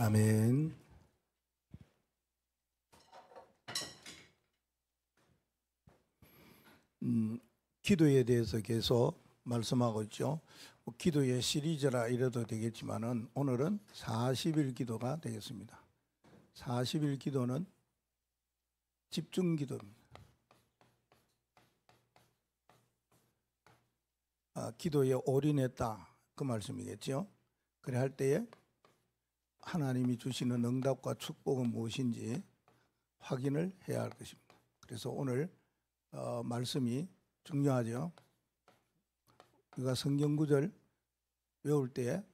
아멘. 기도에 대해서 계속 말씀하고 있죠. 기도의 시리즈라 이래도 되겠지만은 오늘은 40일 기도가 되겠습니다. 40일 기도는 집중 기도입니다. 기도에 올인했다 그 말씀이겠죠. 그래 할 때에 하나님이 주시는 응답과 축복은 무엇인지 확인을 해야 할 것입니다. 그래서 오늘 말씀이 중요하죠. 우리가 성경 구절 외울 때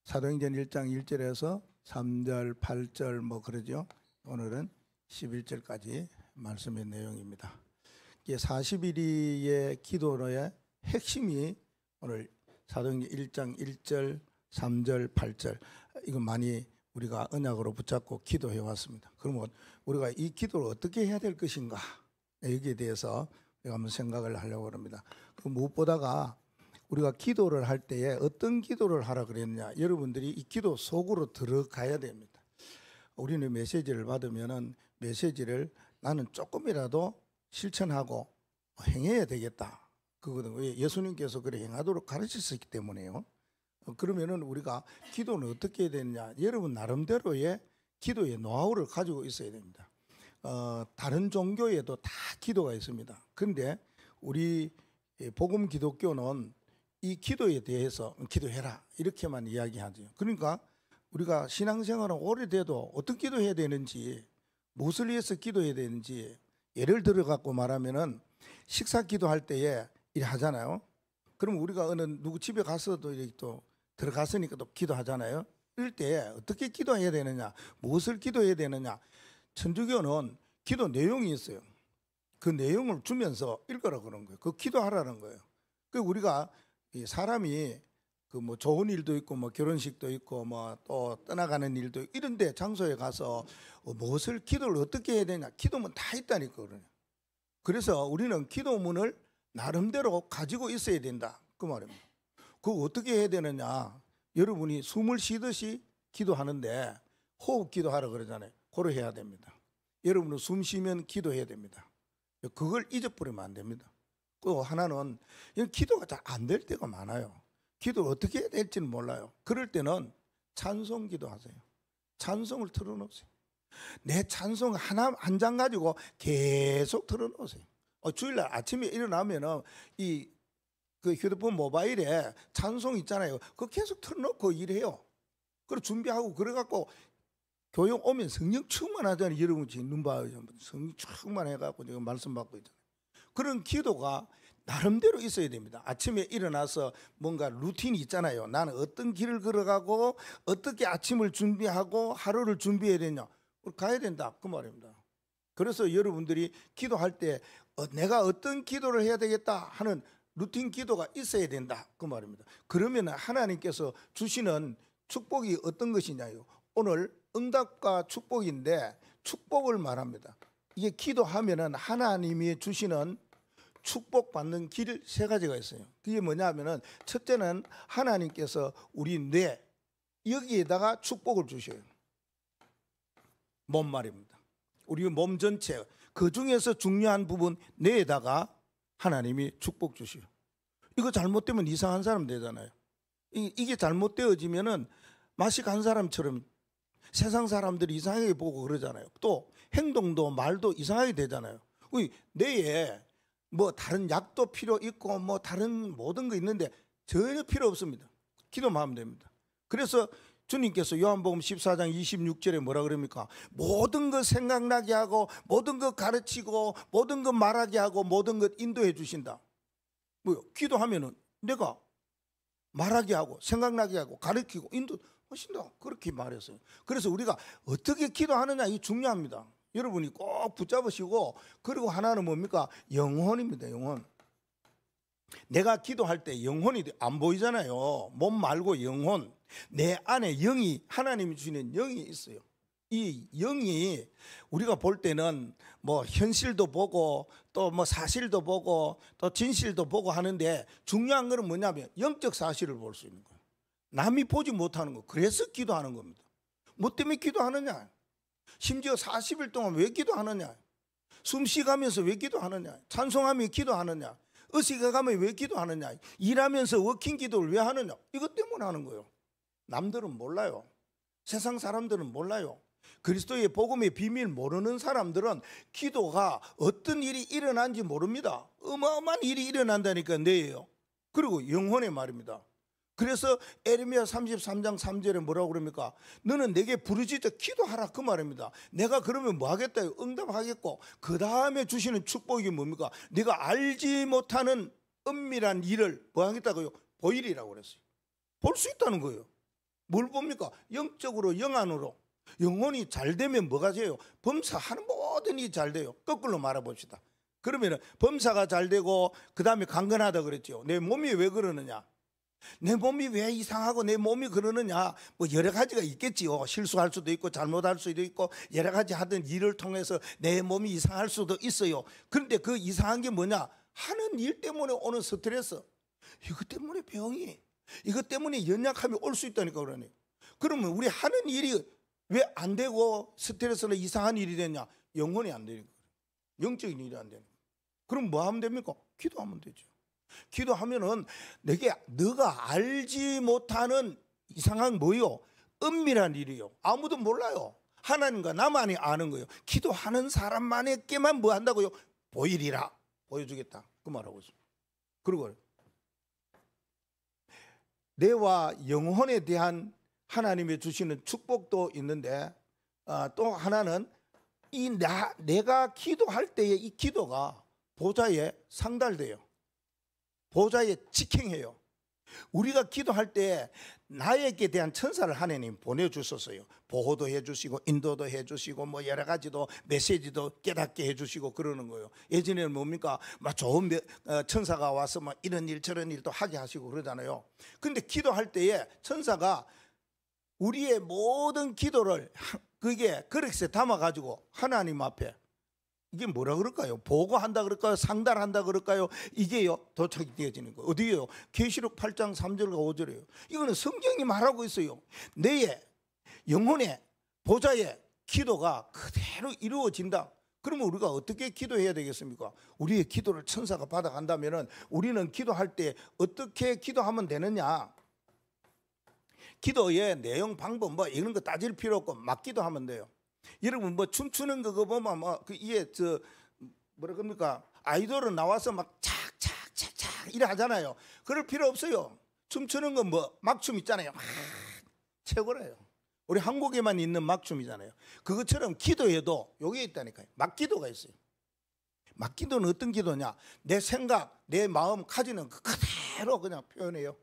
사도행전 1장 1절에서 3절, 8절 뭐 그러죠. 오늘은 11절까지 말씀의 내용입니다. 40일의 기도의 핵심이 오늘 사도행전 1장 1절, 3절, 8절 이거 많이 우리가 언약으로 붙잡고 기도해 왔습니다. 그러면 우리가 이 기도를 어떻게 해야 될 것인가 여기에 대해서 우리가 한번 생각을 하려고 합니다. 그 무엇보다가 우리가 기도를 할 때에 어떤 기도를 하라 그랬느냐, 여러분들이 이 기도 속으로 들어가야 됩니다. 우리는 메시지를 받으면은 메시지를 나는 조금이라도 실천하고 행해야 되겠다. 그거는 왜 예수님께서 그래 행하도록 가르치셨기 때문에요. 그러면은 우리가 기도는 어떻게 해야 되느냐, 여러분 나름대로의 기도의 노하우를 가지고 있어야 됩니다. 다른 종교에도 다 기도가 있습니다. 그런데 우리 복음 기독교는 이 기도에 대해서 기도해라 이렇게만 이야기하죠. 그러니까 우리가 신앙생활은 오래돼도 어떤 기도해야 되는지, 무엇을 위해서 기도해야 되는지, 예를 들어 갖고 말하면은 식사 기도할 때에 이래 하잖아요. 그럼 우리가 어느 누구 집에 가서도 또 들어갔으니까 또 기도하잖아요. 이럴 때 어떻게 기도해야 되느냐, 무엇을 기도해야 되느냐, 천주교는 기도 내용이 있어요. 그 내용을 주면서 읽으라 그런 거예요. 그 기도하라는 거예요. 그 우리가 사람이 그 뭐 좋은 일도 있고 뭐 결혼식도 있고 뭐 또 떠나가는 일도 있고 이런데 장소에 가서 무엇을 기도를 어떻게 해야 되냐, 기도문 다 있다니까 그러냐. 그래서 우리는 기도문을 나름대로 가지고 있어야 된다 그 말입니다. 그거 어떻게 해야 되느냐, 여러분이 숨을 쉬듯이 기도하는데 호흡 기도하라 그러잖아요. 그걸 해야 됩니다. 여러분은 숨 쉬면 기도해야 됩니다. 그걸 잊어버리면 안 됩니다. 또 하나는 기도가 잘 안 될 때가 많아요. 기도를 어떻게 해야 될지는 몰라요. 그럴 때는 찬송 기도하세요. 찬송을 틀어놓으세요. 내 찬송 한 장 가지고 계속 틀어놓으세요. 주일날 아침에 일어나면은 그 휴대폰 모바일에 찬송 있잖아요. 그거 계속 틀어놓고 일해요. 그리고 준비하고 그래갖고 교회 오면 성령 충만하잖아요. 여러분 지금 눈 봐요. 성령 충만해갖고 지금 말씀 받고 있잖아요. 그런 기도가 나름대로 있어야 됩니다. 아침에 일어나서 뭔가 루틴이 있잖아요. 나는 어떤 길을 걸어가고 어떻게 아침을 준비하고 하루를 준비해야 되냐, 가야 된다 그 말입니다. 그래서 여러분들이 기도할 때 내가 어떤 기도를 해야 되겠다 하는 루틴 기도가 있어야 된다 그 말입니다. 그러면 하나님께서 주시는 축복이 어떤 것이냐요, 오늘 응답과 축복인데 축복을 말합니다. 이게 기도하면은 하나님이 주시는 축복받는 길 세 가지가 있어요. 그게 뭐냐면은 첫째는 하나님께서 우리 뇌 여기에다가 축복을 주셔요. 몸 말입니다. 우리 몸 전체 그 중에서 중요한 부분 뇌에다가 하나님이 축복 주셔요. 이거 잘못되면 이상한 사람 되잖아요. 이게 잘못되어지면은 맛이 간 사람처럼 세상 사람들이 이상하게 보고 그러잖아요. 또 행동도 말도 이상하게 되잖아요. 뇌에 뭐 다른 약도 필요 있고 뭐 다른 모든 거 있는데 전혀 필요 없습니다. 기도만 하면 됩니다. 그래서 주님께서 요한복음 14장 26절에 뭐라 그럽니까? 모든 것 생각나게 하고 모든 것 가르치고 모든 것 말하게 하고 모든 것 인도해 주신다. 뭐요? 기도하면은 내가 말하게 하고 생각나게 하고 가르치고 인도하신다 그렇게 말했어요. 그래서 우리가 어떻게 기도하느냐 이 중요합니다. 여러분이 꼭 붙잡으시고, 그리고 하나는 뭡니까? 영혼입니다. 영혼. 내가 기도할 때 영혼이 안 보이잖아요. 몸 말고 영혼. 내 안에 영이, 하나님이 주시는 영이 있어요. 이 영이 우리가 볼 때는 뭐 현실도 보고 또 뭐 사실도 보고 또 진실도 보고 하는데, 중요한 거는 뭐냐면 영적 사실을 볼 수 있는 거예요. 남이 보지 못하는 거. 그래서 기도하는 겁니다. 뭐 때문에 기도하느냐? 심지어 40일 동안 왜 기도하느냐? 숨 쉬가면서 왜 기도하느냐? 찬송하며 기도하느냐? 의식에 가면 왜 기도하느냐? 일하면서 워킹 기도를 왜 하느냐? 이것 때문에 하는 거예요. 남들은 몰라요. 세상 사람들은 몰라요. 그리스도의 복음의 비밀 모르는 사람들은 기도가 어떤 일이 일어난지 모릅니다. 어마어마한 일이 일어난다니까 내예요. 그리고 영혼의 말입니다. 그래서 에레미야 33장 3절에 뭐라고 그럽니까? 너는 내게 부르짖어 기도하라 그 말입니다. 내가 그러면 뭐 하겠다? 응답하겠고 그 다음에 주시는 축복이 뭡니까? 네가 알지 못하는 은밀한 일을 뭐 하겠다고요? 보이리라고 그랬어요. 볼 수 있다는 거예요. 뭘 봅니까? 영적으로 영안으로. 영혼이 잘 되면 뭐가 돼요? 범사하는 모든 일이 잘 돼요. 거꾸로 말해봅시다. 그러면 범사가 잘 되고 그 다음에 강건하다 그랬죠. 내 몸이 왜 그러느냐? 내 몸이 왜 이상하고 내 몸이 그러느냐? 뭐 여러 가지가 있겠지요. 실수할 수도 있고 잘못할 수도 있고 여러 가지 하던 일을 통해서 내 몸이 이상할 수도 있어요. 그런데 그 이상한 게 뭐냐? 하는 일 때문에 오는 스트레스. 이것 때문에 병이, 이것 때문에 연약함이 올 수 있다니까 그러네. 그러면 우리 하는 일이 왜 안 되고 스트레스는 이상한 일이 되냐? 영혼이 안 되는 거예요. 영적인 일이 안 되는 거예요. 그럼 뭐 하면 됩니까? 기도하면 되죠. 기도하면은 너가 알지 못하는 이상한 뭐요? 은밀한 일이요. 아무도 몰라요. 하나님과 나만이 아는 거예요. 기도하는 사람만에게만 뭐 한다고요? 보이리라. 보여주겠다. 그 말하고 있습니다. 그리고 내와 영혼에 대한 하나님이 주시는 축복도 있는데 또 하나는 내가 기도할 때의 이 기도가 보좌에 상달돼요. 보좌에 직행해요. 우리가 기도할 때 나에게 대한 천사를 하나님 보내주셨어요. 보호도 해주시고 인도도 해주시고 뭐 여러 가지도 메시지도 깨닫게 해주시고 그러는 거예요. 예전에는 뭡니까? 막 좋은 천사가 와서 막 이런 일 저런 일도 하게 하시고 그러잖아요. 근데 기도할 때에 천사가 우리의 모든 기도를 그게 그릇에 담아가지고 하나님 앞에 이게 뭐라 그럴까요? 보고한다 그럴까요? 상달한다 그럴까요? 이게요 도착이 되어지는 거예요. 어디에요? 계시록 8장 3절과 5절이에요. 이거는 성경이 말하고 있어요. 내 영혼의 보좌의 기도가 그대로 이루어진다. 그러면 우리가 어떻게 기도해야 되겠습니까? 우리의 기도를 천사가 받아간다면 우리는 기도할 때 어떻게 기도하면 되느냐? 기도의 내용 방법 뭐 이런 거 따질 필요 없고 막 기도하면 돼요. 여러분 뭐 춤추는 거 보면 뭐 이게 뭐라 그럽니까? 아이돌은 나와서 막 착착착착 이래 하잖아요. 그럴 필요 없어요. 춤추는 건 뭐 막춤 있잖아요. 최고래요. 우리 한국에만 있는 막춤이잖아요. 그것처럼 기도해도 여기에 있다니까요. 막기도가 있어요. 막기도는 어떤 기도냐? 내 생각, 내 마음 가지는 그 그대로 그냥 표현해요.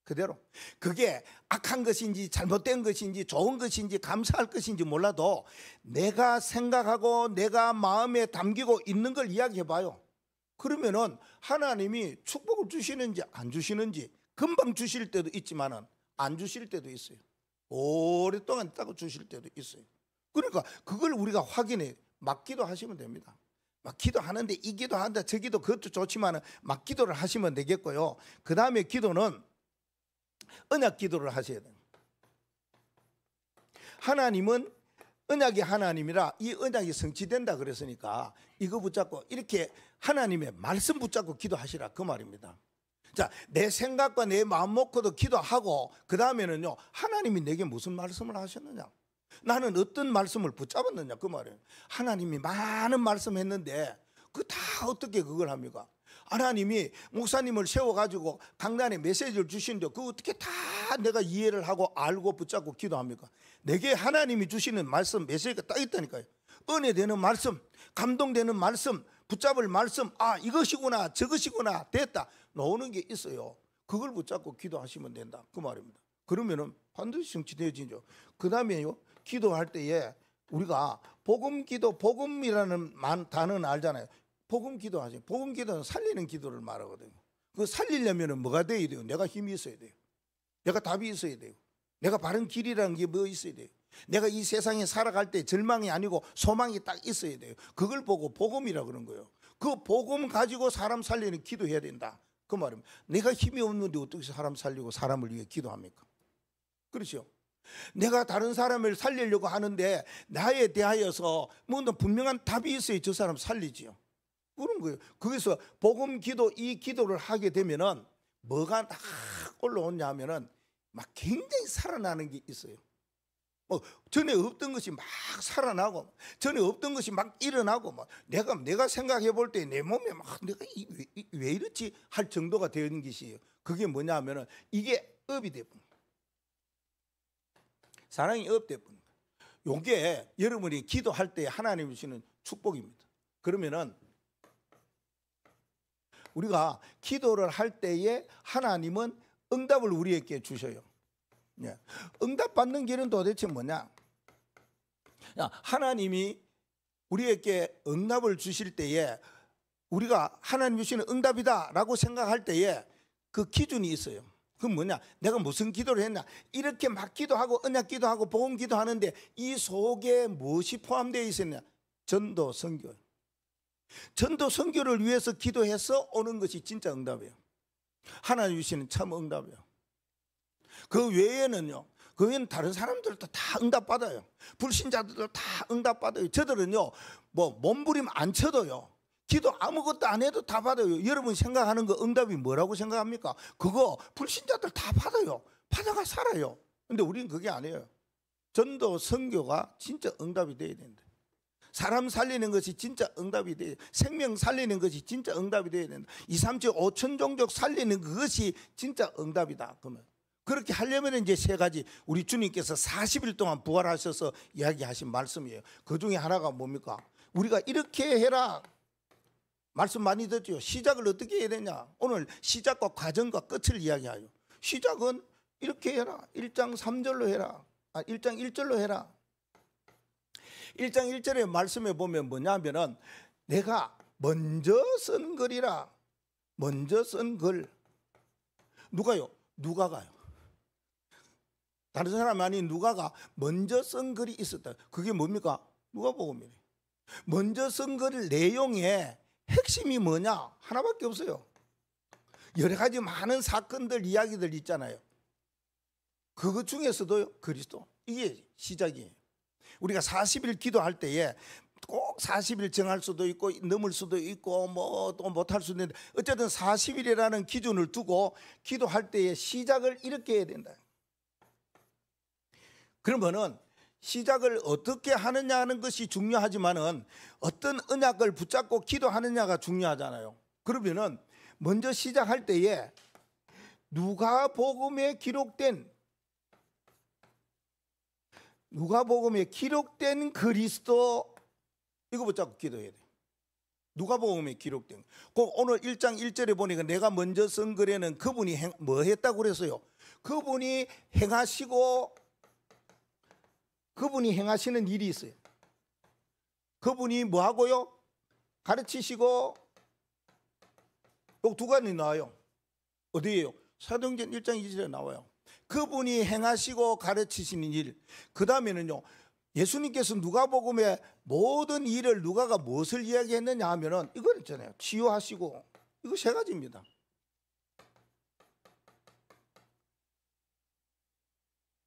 그대로. 그게 악한 것인지 잘못된 것인지 좋은 것인지 감사할 것인지 몰라도 내가 생각하고 내가 마음에 담기고 있는 걸 이야기해 봐요. 그러면은 하나님이 축복을 주시는지 안 주시는지 금방 주실 때도 있지만은 안 주실 때도 있어요. 오랫동안 있다가 주실 때도 있어요. 그러니까 그걸 우리가 확인해 막 기도하시면 됩니다. 막 기도하는데 이 기도한다 저 기도 그것도 좋지만은 막 기도를 하시면 되겠고요. 그 다음에 기도는 언약 기도를 하셔야 돼요. 하나님은 언약이 하나님이라 이 언약이 성취된다 그랬으니까 이거 붙잡고 이렇게 하나님의 말씀 붙잡고 기도하시라 그 말입니다. 자, 내 생각과 내 마음 놓고도 기도하고 그 다음에는요 하나님이 내게 무슨 말씀을 하셨느냐, 나는 어떤 말씀을 붙잡았느냐 그 말이에요. 하나님이 많은 말씀했는데 그 다 어떻게 그걸 합니까? 하나님이 목사님을 세워가지고 강단에 메시지를 주시는데 그거 어떻게 다 내가 이해를 하고 알고 붙잡고 기도합니까? 내게 하나님이 주시는 말씀 메시지가 딱 있다니까요. 은혜되는 말씀, 감동되는 말씀, 붙잡을 말씀, 아 이것이구나 저것이구나 됐다 나오는 게 있어요. 그걸 붙잡고 기도하시면 된다 그 말입니다. 그러면은 반드시 성취되어지죠. 그 다음에요 기도할 때에 우리가 복음기도, 복음이라는 단어는 알잖아요. 복음 기도하죠. 복음 기도는 살리는 기도를 말하거든요. 그 살리려면 뭐가 돼야 돼요? 내가 힘이 있어야 돼요. 내가 답이 있어야 돼요. 내가 바른 길이라는 게 뭐 있어야 돼요. 내가 이 세상에 살아갈 때 절망이 아니고 소망이 딱 있어야 돼요. 그걸 보고 복음이라 그런 거예요. 그 복음 가지고 사람 살리는 기도해야 된다 그 말입니다. 내가 힘이 없는데 어떻게 사람 살리고 사람을 위해 기도합니까? 그렇죠. 내가 다른 사람을 살리려고 하는데 나에 대하여서 뭔가 분명한 답이 있어야 저 사람 살리지요. 그런 거예요. 거기서 복음 기도, 이 기도를 하게 되면은 뭐가 딱 올라오냐 하면은 막 굉장히 살아나는 게 있어요. 전에 없던 것이 막 살아나고, 전에 없던 것이 막 일어나고, 막 내가 생각해 볼 때 내 몸에 막 내가 왜 이렇지 할 정도가 되는 것이에요. 그게 뭐냐 하면은 이게 업이 되고, 사랑이 업되고, 요게 여러분이 기도할 때 하나님이 주시는 축복입니다. 그러면은 우리가 기도를 할 때에 하나님은 응답을 우리에게 주셔요. 예. 응답 받는 길은 도대체 뭐냐? 하나님이 우리에게 응답을 주실 때에 우리가 하나님 주시는 응답이다라고 생각할 때에 그 기준이 있어요. 그건 뭐냐? 내가 무슨 기도를 했냐? 이렇게 막 기도하고 언약 기도하고 복음 기도하는데 이 속에 무엇이 포함되어 있었냐? 전도 선교. 전도 선교를 위해서 기도해서 오는 것이 진짜 응답이에요. 하나님 주시는 참 응답이에요. 그 외에는요, 그 외에는 다른 사람들도 다 응답 받아요. 불신자들도 다 응답 받아요. 저들은요, 뭐 몸부림 안 쳐도요, 기도 아무것도 안 해도 다 받아요. 여러분 생각하는 거 응답이 뭐라고 생각합니까? 그거 불신자들 다 받아요. 받아가 살아요. 근데 우리는 그게 아니에요. 전도 선교가 진짜 응답이 돼야 된다. 사람 살리는 것이 진짜 응답이 돼야 된다. 생명 살리는 것이 진짜 응답이 돼야 된다. 2, 3, 7, 5천 종족 살리는 그것이 진짜 응답이다. 그러면 그렇게 하려면 이제 세 가지, 우리 주님께서 40일 동안 부활하셔서 이야기하신 말씀이에요. 그 중에 하나가 뭡니까? 우리가 이렇게 해라. 말씀 많이 듣죠. 시작을 어떻게 해야 되냐? 오늘 시작과 과정과 끝을 이야기하요. 시작은 이렇게 해라. 1장 3절로 해라. 1장 1절로 해라. 1장 1절의 말씀에 보면 뭐냐면은 내가 먼저 쓴 글이라. 먼저 쓴 글. 누가요? 누가가요. 다른 사람 아닌 누가가 먼저 쓴 글이 있었다. 그게 뭡니까? 누가복음이에요. 먼저 쓴 글 내용에 핵심이 뭐냐? 하나밖에 없어요. 여러 가지 많은 사건들, 이야기들 있잖아요. 그것 중에서도 그리스도, 이게 시작이에요. 우리가 40일 기도할 때에 꼭 40일 정할 수도 있고 넘을 수도 있고 뭐 또 못할 수도 있는데, 어쨌든 40일이라는 기준을 두고 기도할 때에 시작을 이렇게 해야 된다. 그러면은 시작을 어떻게 하느냐 하는 것이 중요하지만은 어떤 언약을 붙잡고 기도하느냐가 중요하잖아요. 그러면은 먼저 시작할 때에 누가복음에 기록된 그리스도, 이거 붙잡고 기도해야 돼. 누가복음에 기록된. 오늘 1장 1절에 보니까 내가 먼저 쓴 글에는 그분이 뭐 했다고 그랬어요? 그분이 행하시는 일이 있어요. 그분이 뭐 하고요? 가르치시고, 요 두 가지 나와요. 어디에요? 사도행전 1장 2절에 나와요. 그분이 행하시고 가르치시는 일. 그 다음에는요, 예수님께서 누가복음의 모든 일을 누가가 무엇을 이야기했느냐 하면은 이거 있잖아요. 치유하시고, 이거 세 가지입니다.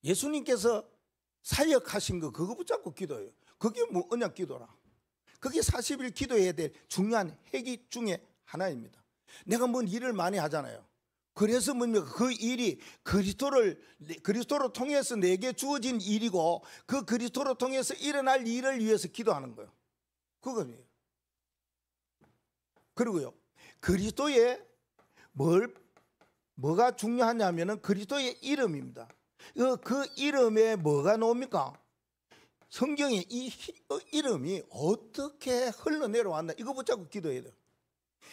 예수님께서 사역하신 거, 그거 붙잡고 기도해요. 그게 뭐 언약 기도라. 그게 40일 기도해야 될 중요한 핵이 중에 하나입니다. 내가 뭔 일을 많이 하잖아요. 그래서 뭡니까? 그 일이 그리스도로 통해서 내게 주어진 일이고, 그 그리스도로 통해서 일어날 일을 위해서 기도하는 거예요. 그거예요. 그리고요, 그리스도의 뭐가 중요하냐면은 그리스도의 이름입니다. 그 이름에 뭐가 나옵니까? 성경에 이 이름이 어떻게 흘러내려왔나, 이거 붙잡고 기도해야 돼요.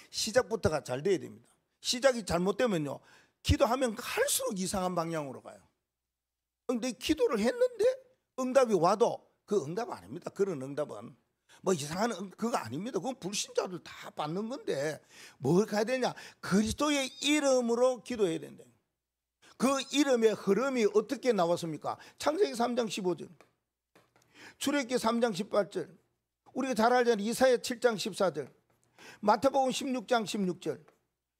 시작부터가 잘 돼야 됩니다. 시작이 잘못되면요, 기도하면 갈수록 이상한 방향으로 가요. 근데 기도를 했는데 응답이 와도 그 응답 아닙니다. 그런 응답은 뭐 이상한 그거 아닙니다. 그건 불신자들 다 받는 건데 뭘 가야 되냐? 그리스도의 이름으로 기도해야 된다. 그 이름의 흐름이 어떻게 나왔습니까? 창세기 3장 15절, 출애굽기 3장 18절, 우리가 잘 알잖아요. 이사야 7장 14절, 마태복음 16장 16절,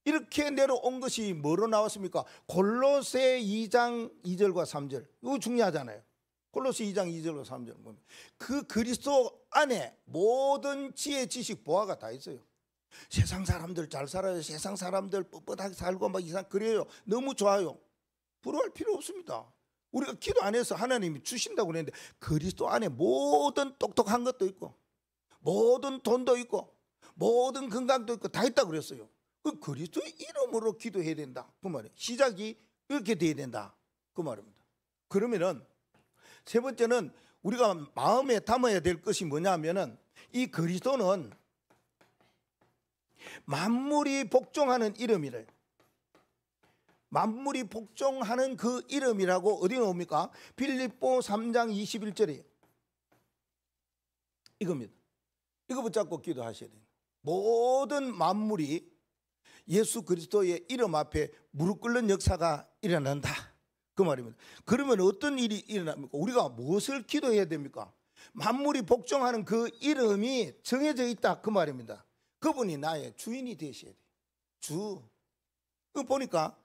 이렇게 내려온 것이 뭐로 나왔습니까? 골로새 2장 2절과 3절. 이거 중요하잖아요. 골로새 2장 2절과 3절. 그 그리스도 안에 모든 지혜, 지식, 보화가 다 있어요. 세상 사람들 잘 살아요. 세상 사람들 뻣뻣하게 살고 막 이상 그래요. 너무 좋아요. 부러워할 필요 없습니다. 우리가 기도 안 해서 하나님이 주신다고 그랬는데 그리스도 안에 모든 똑똑한 것도 있고 모든 돈도 있고 모든 건강도 있고 다 있다고 그랬어요. 그 그리스도의 이름으로 기도해야 된다. 그 말이에요. 시작이 이렇게 돼야 된다. 그 말입니다. 그러면은 세 번째는 우리가 마음에 담아야 될 것이 뭐냐면은 이 그리스도는 만물이 복종하는 이름이래. 만물이 복종하는 그 이름이라고 어디 나옵니까? 빌립보 3장 21절이에요. 이겁니다. 이거 붙잡고 기도하셔야 돼요. 모든 만물이 예수 그리스도의 이름 앞에 무릎 꿇는 역사가 일어난다. 그 말입니다. 그러면 어떤 일이 일어납니까? 우리가 무엇을 기도해야 됩니까? 만물이 복종하는 그 이름이 정해져 있다. 그 말입니다. 그분이 나의 주인이 되셔야 돼요. 주. 그 보니까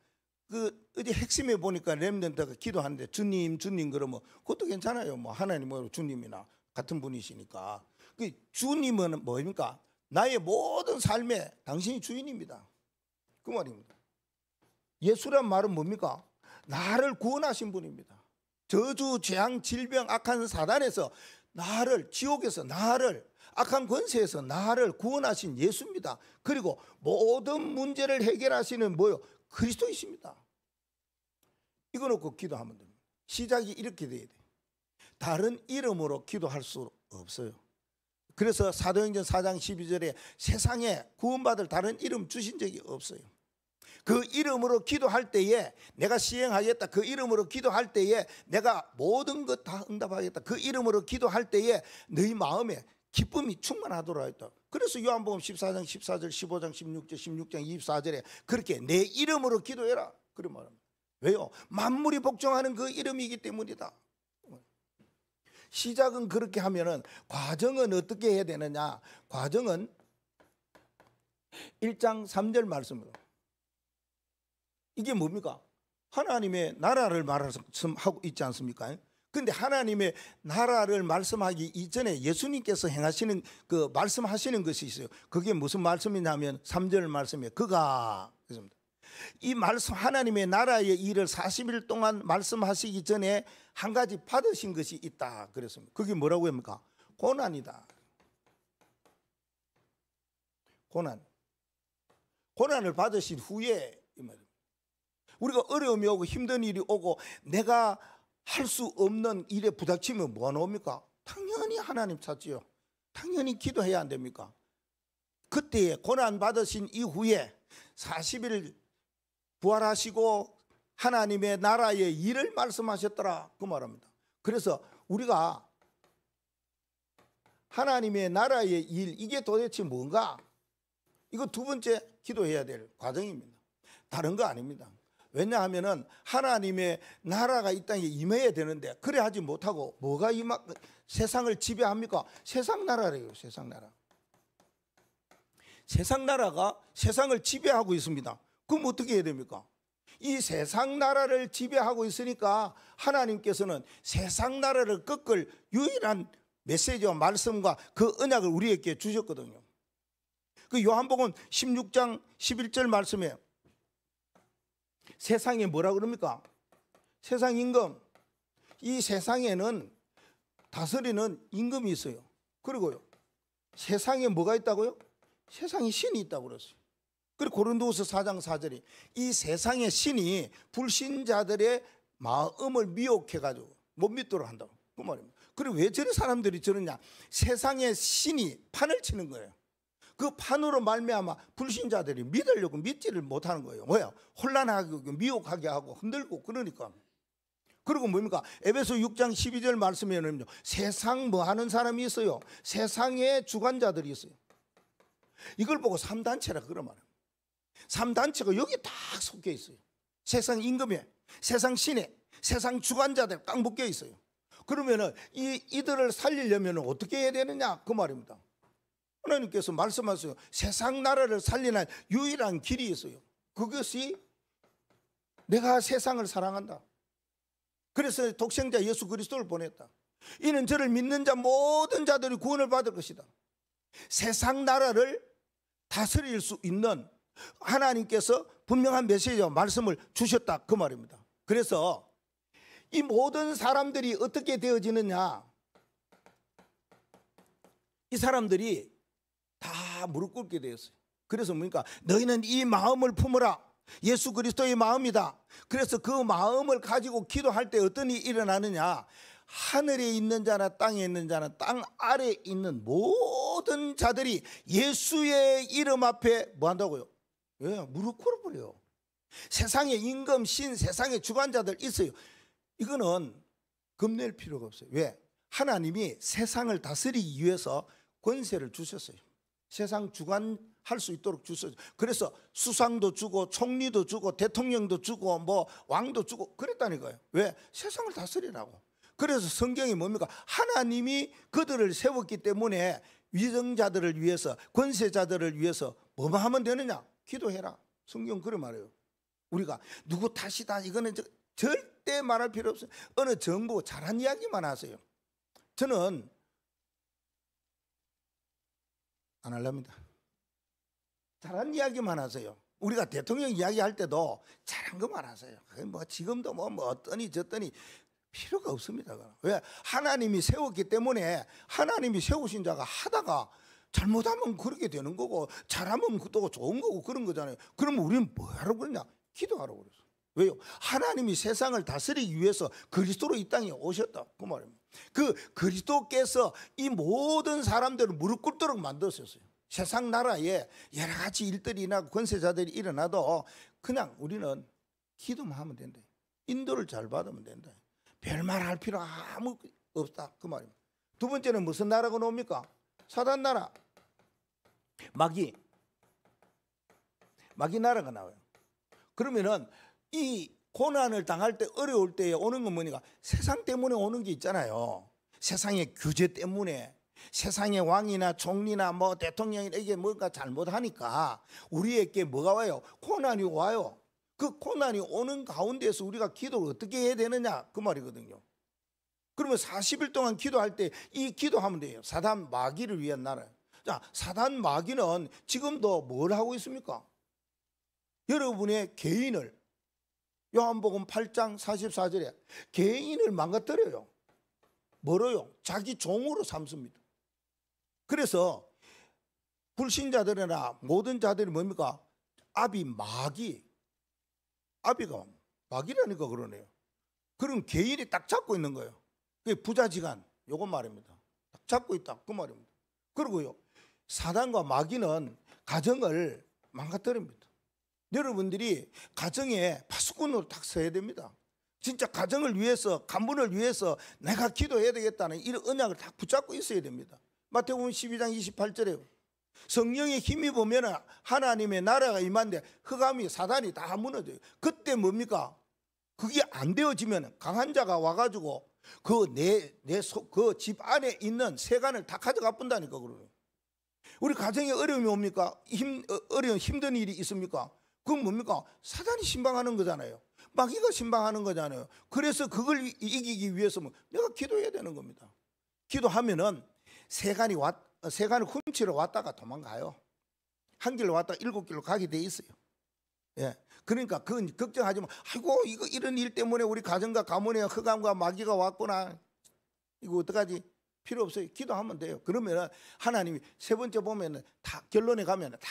어디 핵심에 보니까 렘넌트가 기도하는데 주님 그러면 그것도 괜찮아요. 뭐 하나님으로 주님이나 같은 분이시니까. 그 주님은 뭐입니까? 나의 모든 삶에 당신이 주인입니다. 그 말입니다. 예수란 말은 뭡니까? 나를 구원하신 분입니다. 저주, 재앙, 질병, 악한 사단에서 나를, 지옥에서 나를, 악한 권세에서 나를 구원하신 예수입니다. 그리고 모든 문제를 해결하시는 뭐요? 그리스도이십니다. 이거 놓고 기도하면 됩니다. 시작이 이렇게 돼야 돼요. 다른 이름으로 기도할 수 없어요. 그래서 사도행전 4장 12절에 세상에 구원받을 다른 이름 주신 적이 없어요. 그 이름으로 기도할 때에 내가 시행하겠다. 그 이름으로 기도할 때에 내가 모든 것 다 응답하겠다. 그 이름으로 기도할 때에 너희 마음에 기쁨이 충만하도록 했다. 그래서 요한복음 14장 14절 15장 16절 16장 24절에 그렇게 내 이름으로 기도해라. 그런 말입니다. 왜요? 만물이 복종하는 그 이름이기 때문이다. 시작은 그렇게 하면은 과정은 어떻게 해야 되느냐? 과정은 1장 3절 말씀으로. 이게 뭡니까? 하나님의 나라를 말씀하고 있지 않습니까? 그런데 하나님의 나라를 말씀하기 이전에 예수님께서 행하시는 그 말씀하시는 것이 있어요. 그게 무슨 말씀이냐면 3절 말씀이에요. 그가 그렇습니다. 이 말씀 하나님의 나라의 일을 40일 동안 말씀하시기 전에 한 가지 받으신 것이 있다 그랬습니다. 그게 뭐라고 합니까? 고난이다. 고난을 받으신 후에 이 말입니다. 우리가 어려움이 오고 힘든 일이 오고 내가 할 수 없는 일에 부닥치면 뭐가 나옵니까? 당연히 하나님 찾지요. 당연히 기도해야 안 됩니까? 그때에 고난 받으신 이후에 40일 부활하시고 하나님의 나라의 일을 말씀하셨더라 그 말합니다. 그래서 우리가 하나님의 나라의 일 이게 도대체 뭔가? 이거 두 번째 기도해야 될 과정입니다. 다른 거 아닙니다. 왜냐하면은 하나님의 나라가 이 땅에 임해야 되는데 그래 하지 못하고 뭐가 세상을 지배합니까? 세상 나라래요. 세상 나라. 세상 나라가 세상을 지배하고 있습니다. 그럼 어떻게 해야 됩니까? 이 세상 나라를 지배하고 있으니까 하나님께서는 세상 나라를 꺾을 유일한 메시지와 말씀과 그 언약을 우리에게 주셨거든요. 그 요한복음 16장 11절 말씀에 세상에 뭐라 그럽니까? 세상 임금. 이 세상에는 다스리는 임금이 있어요. 그리고요. 세상에 뭐가 있다고요? 세상에 신이 있다고 그랬어요. 그리고 고린도후서 4장 4절에 이 세상의 신이 불신자들의 마음을 미혹해가지고 못 믿도록 한다고 그 말입니다. 그리고 왜 저런 사람들이 저러냐? 세상의 신이 판을 치는 거예요. 그 판으로 말미암아 불신자들이 믿으려고 믿지를 못하는 거예요. 뭐야? 혼란하게 미혹하게 하고 흔들고 그러니까. 그리고 뭡니까? 에베소 6장 12절 말씀에는요. 세상 뭐 하는 사람이 있어요? 세상의 주관자들이 있어요. 이걸 보고 3단체라 그런 말이에요. 3단체가 여기 다 속해 있어요. 세상 임금에, 세상 신에, 세상 주관자들 딱 묶여 있어요. 그러면은 이들을 살리려면 어떻게 해야 되느냐? 그 말입니다. 하나님께서 말씀하세요. 세상 나라를 살리는 유일한 길이 있어요. 그것이 내가 세상을 사랑한다. 그래서 독생자 예수 그리스도를 보냈다. 이는 저를 믿는 자 모든 자들이 구원을 받을 것이다. 세상 나라를 다스릴 수 있는 하나님께서 분명한 메시지와 말씀을 주셨다, 그 말입니다. 그래서 이 모든 사람들이 어떻게 되어지느냐, 이 사람들이 다 무릎 꿇게 되었어요. 그래서 뭡니까? 너희는 이 마음을 품으라. 예수 그리스도의 마음이다. 그래서 그 마음을 가지고 기도할 때 어떤 일이 일어나느냐, 하늘에 있는 자나 땅에 있는 자나 땅 아래에 있는 모든 자들이 예수의 이름 앞에 뭐 한다고요? 왜? 무릎 꿇어버려요. 세상의 임금, 신, 세상의 주관자들 있어요. 이거는 겁낼 필요가 없어요. 왜? 하나님이 세상을 다스리기 위해서 권세를 주셨어요. 세상 주관할 수 있도록 주셨어요. 그래서 수상도 주고 총리도 주고 대통령도 주고 뭐 왕도 주고 그랬다니까요. 왜? 세상을 다스리라고. 그래서 성경이 뭡니까? 하나님이 그들을 세웠기 때문에 위정자들을 위해서, 권세자들을 위해서 뭐만 하면 되느냐? 기도해라. 성경 그래 말해요. 우리가 누구 탓이다 이거는 절대 말할 필요 없어요. 어느 정부 잘한 이야기만 하세요. 저는 안 하렵니다. 잘한 이야기만 하세요. 우리가 대통령 이야기할 때도 잘한 것만 하세요. 뭐 지금도 뭐 어떠니 저떠니 필요가 없습니다. 왜? 하나님이 세웠기 때문에 하나님이 세우신 자가 하다가 잘못하면 그렇게 되는 거고 잘하면 또 좋은 거고 그런 거잖아요. 그러면 우리는 뭐 하라고 그러냐? 기도하라고 그랬어. 왜요? 하나님이 세상을 다스리기 위해서 그리스도로 이 땅에 오셨다, 그 말입니다. 그 그리스도께서 이 모든 사람들을 무릎 꿇도록 만드셨어요. 세상 나라에 여러 가지 일들이 일어나고 권세자들이 일어나도 그냥 우리는 기도만 하면 된다. 인도를 잘 받으면 된다. 별말 할 필요 아무 없다, 그 말입니다. 두 번째는 무슨 나라가 나옵니까? 사단 나라, 마귀 나라가 나와요. 그러면은 이 고난을 당할 때, 어려울 때에 오는 건 뭐니까? 세상 때문에 오는 게 있잖아요. 세상의 규제 때문에, 세상의 왕이나 총리나 뭐 대통령이 이게 뭔가 잘못하니까 우리에게 뭐가 와요? 고난이 와요. 그 고난이 오는 가운데서 우리가 기도를 어떻게 해야 되느냐, 그 말이거든요. 그러면 40일 동안 기도할 때 이 기도하면 돼요. 사단 마귀를 위한 나라. 자, 사단 마귀는 지금도 뭘 하고 있습니까? 여러분의 개인을, 요한복음 8장 44절에 개인을 망가뜨려요. 뭐로요? 자기 종으로 삼습니다. 그래서 불신자들이나 모든 자들이 뭡니까? 아비가 마귀라니까 그러네요. 그럼 개인이 딱 잡고 있는 거예요. 그게 부자지간, 요거 말입니다. 딱 잡고 있다, 그 말입니다. 그리고요, 사단과 마귀는 가정을 망가뜨립니다. 여러분들이 가정에 파수꾼으로 딱 서야 됩니다. 진짜 가정을 위해서, 가문을 위해서 내가 기도해야 되겠다는 이런 언약을 딱 붙잡고 있어야 됩니다. 마태복음 12장 28절에 성령의 힘이 보면 하나님의 나라가 임한데 흑암이, 사단이 다 무너져요. 그때 뭡니까? 그게 안 되어지면 강한 자가 와가지고 그 집 안에 있는 세간을 다 가져가 본다니까. 그러면 우리 가정에 어려움이 옵니까? 힘든 일이 있습니까? 그건 뭡니까? 사단이 신방하는 거잖아요. 마귀가 신방하는 거잖아요. 그래서 그걸 이기기 위해서는 내가 기도해야 되는 겁니다. 기도하면은 세간을 훔치러 왔다가 도망가요. 한 길로 왔다가 7길로 가게 돼 있어요. 예. 그러니까 그건 걱정하지 마. 아이고, 이런 일 때문에 우리 가정과 가문에 흑암과 마귀가 왔구나. 이거 어떡하지? 필요 없어요. 기도하면 돼요. 그러면 하나님이 세 번째 보면은 다 결론에 가면 다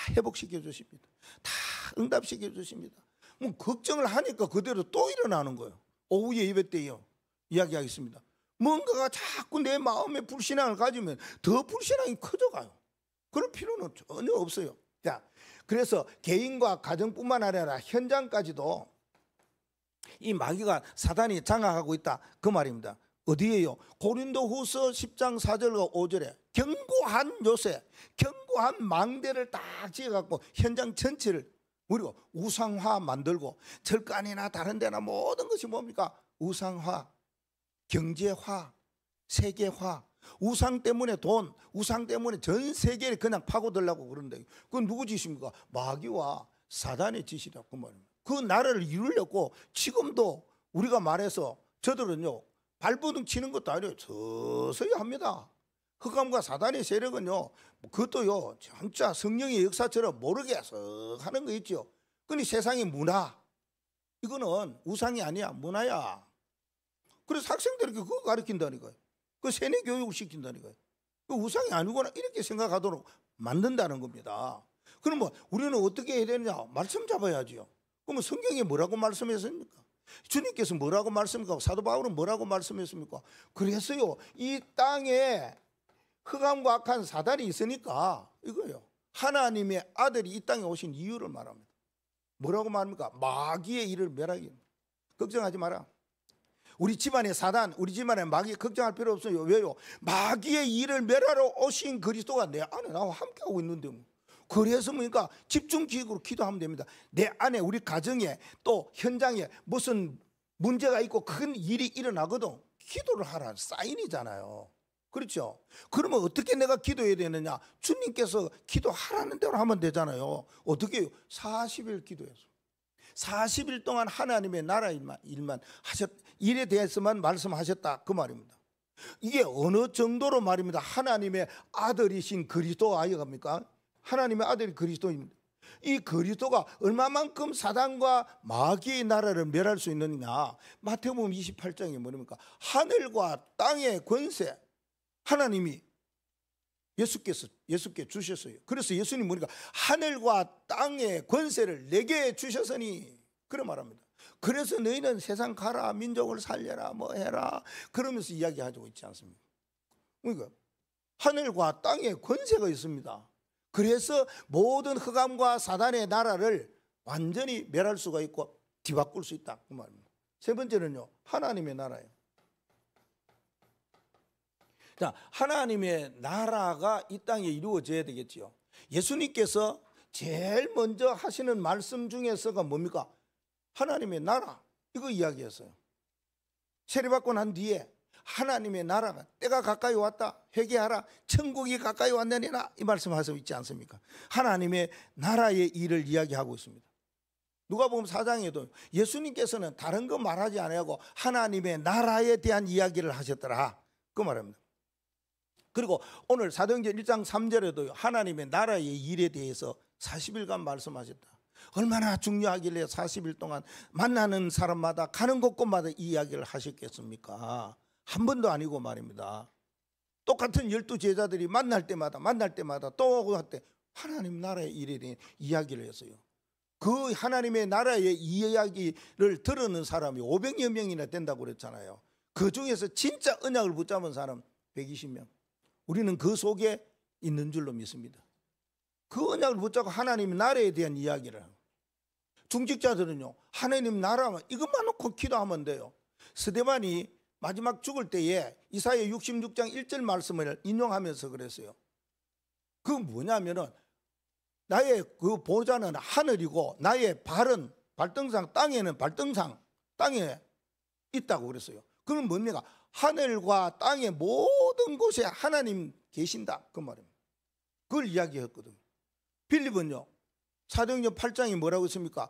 회복시켜 주십니다. 다 응답시켜 주십니다. 뭐 걱정을 하니까 그대로 또 일어나는 거예요. 오후에 예배 때요. 이야기하겠습니다. 뭔가가 자꾸 내 마음에 불신앙을 가지면 더 불신앙이 커져가요. 그럴 필요는 전혀 없어요. 자, 그래서 개인과 가정뿐만 아니라 현장까지도 이 마귀가, 사단이 장악하고 있다, 그 말입니다. 어디에요? 고린도후서 10장 4절과 5절에 견고한 요새, 견고한 망대를 딱 지어갖고 현장 전체를 우리가 우상화 만들고, 절간이나 다른 데나 모든 것이 뭡니까? 우상화, 경제화, 세계화, 우상 때문에 돈, 우상 때문에 전 세계를 그냥 파고들려고 그러는데 그건 누구 짓입니까? 마귀와 사단의 짓이라고 그 말입니다. 그 나라를 이루려고 지금도 우리가 말해서 저들은요 발버둥 치는 것도 아니에요. 서서히 합니다. 흑암과 사단의 세력은요 그것도요 진짜 성령의 역사처럼 모르게 해서 하는 거 있죠. 근데 세상의 문화 이거는 우상이 아니야, 문화야. 그래서 학생들에게 그거 가르친다니까요. 그 세뇌 교육을 시킨다니까요. 그 우상이 아니구나 이렇게 생각하도록 만든다는 겁니다. 그러면 우리는 어떻게 해야 되느냐? 말씀 잡아야지요. 그러면 성경에 뭐라고 말씀했습니까? 주님께서 뭐라고 말씀했습니까? 사도 바울은 뭐라고 말씀했습니까? 그래서요 이 땅에 흑암과 악한 사단이 있으니까 이거요 하나님의 아들이 이 땅에 오신 이유를 말합니다. 뭐라고 말합니까? 마귀의 일을 멸하기. 걱정하지 마라. 우리 집안의 사단, 우리 집안의 마귀 걱정할 필요 없어요. 왜요? 마귀의 일을 멸하러 오신 그리스도가 내 안에 나와 함께하고 있는데 뭐. 그래서 그러니까 집중기획으로 기도하면 됩니다. 내 안에 우리 가정에 또 현장에 무슨 문제가 있고 큰 일이 일어나거든 기도를 하라 사인이잖아요. 그렇죠? 그러면 어떻게 내가 기도해야 되느냐? 주님께서 기도하라는 대로 하면 되잖아요. 어떻게 해요? 40일 기도했어. 40일 동안 하나님의 나라 일만 일에 대해서만 말씀하셨다 그 말입니다. 이게 어느 정도로 말입니다. 하나님의 아들이신 그리스도가 아이갑니까? 하나님의 아들이 그리스도입니다. 이 그리스도가 얼마만큼 사단과 마귀의 나라를 멸할 수 있느냐? 마태복음 28장에 뭐입니까? 하늘과 땅의 권세 하나님이 예수께 주셨어요. 그래서 예수님 뭐니까 하늘과 땅의 권세를 내게 주셨으니 그런 말합니다. 그래서 너희는 세상 가라 민족을 살려라 뭐 해라 그러면서 이야기하고 있지 않습니까? 그러니까 하늘과 땅의 권세가 있습니다. 그래서 모든 흑암과 사단의 나라를 완전히 멸할 수가 있고 뒤바꿀 수 있다 그 말입니다. 세 번째는요 하나님의 나라예요. 자, 하나님의 나라가 이 땅에 이루어져야 되겠지요. 예수님께서 제일 먼저 하시는 말씀 중에서가 뭡니까? 하나님의 나라 이거 이야기했어요. 세례받고 난 뒤에 하나님의 나라가 때가 가까이 왔다 회개하라 천국이 가까이 왔느니라 이 말씀하시고 있지 않습니까? 하나님의 나라의 일을 이야기하고 있습니다. 누가복음 4장에도 예수님께서는 다른 거 말하지 않고 하나님의 나라에 대한 이야기를 하셨더라 그 말입니다. 그리고 오늘 사도행전 1장 3절에도 하나님의 나라의 일에 대해서 40일간 말씀하셨다. 얼마나 중요하길래 40일 동안 만나는 사람마다 가는 곳곳마다 이 이야기를 하셨겠습니까? 한 번도 아니고 말입니다. 똑같은 12제자들이 만날 때마다 또 그때 하나님 나라의 일에 대한 이야기를 했어요. 그 하나님의 나라의 이야기를 들으는 사람이 500여 명이나 된다고 그랬잖아요. 그 중에서 진짜 언약을 붙잡은 사람 120명. 우리는 그 속에 있는 줄로 믿습니다. 그 언약을 붙잡고 하나님의 나라에 대한 이야기를 하고 중직자들은요 하나님 나라만 이것만 놓고 기도하면 돼요. 스데반이 마지막 죽을 때에 이사야 66장 1절 말씀을 인용하면서 그랬어요. 그 뭐냐면은 나의 그 보좌는 하늘이고 나의 발은 발등상 땅에는 발등상 땅에 있다고 그랬어요. 그건 뭡니까? 하늘과 땅의 모든 곳에 하나님 계신다 그 말입니다. 그걸 이야기했거든요. 빌립은요 사도행전 8장이 뭐라고 했습니까?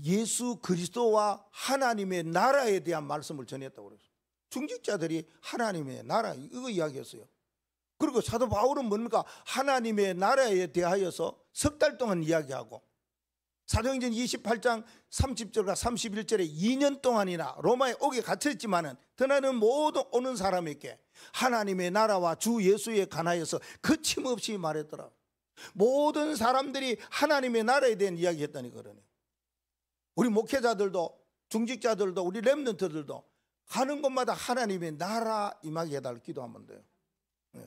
예수 그리스도와 하나님의 나라에 대한 말씀을 전했다고 그랬어요. 중직자들이 하나님의 나라 이거 이야기했어요. 그리고 사도 바울은 뭡니까? 하나님의 나라에 대하여서 석 달 동안 이야기하고 사도행전 28장 30절과 31절에 2년 동안이나 로마에 오게 갇혔지만은 드나는 모든 오는 사람에게 하나님의 나라와 주 예수에 관하여서 거침없이 말했더라. 모든 사람들이 하나님의 나라에 대한 이야기했다니 그러네요. 우리 목회자들도 중직자들도 우리 렘넌트들도 가는 곳마다 하나님의 나라 임하게 해달라 기도하면 돼요. 네.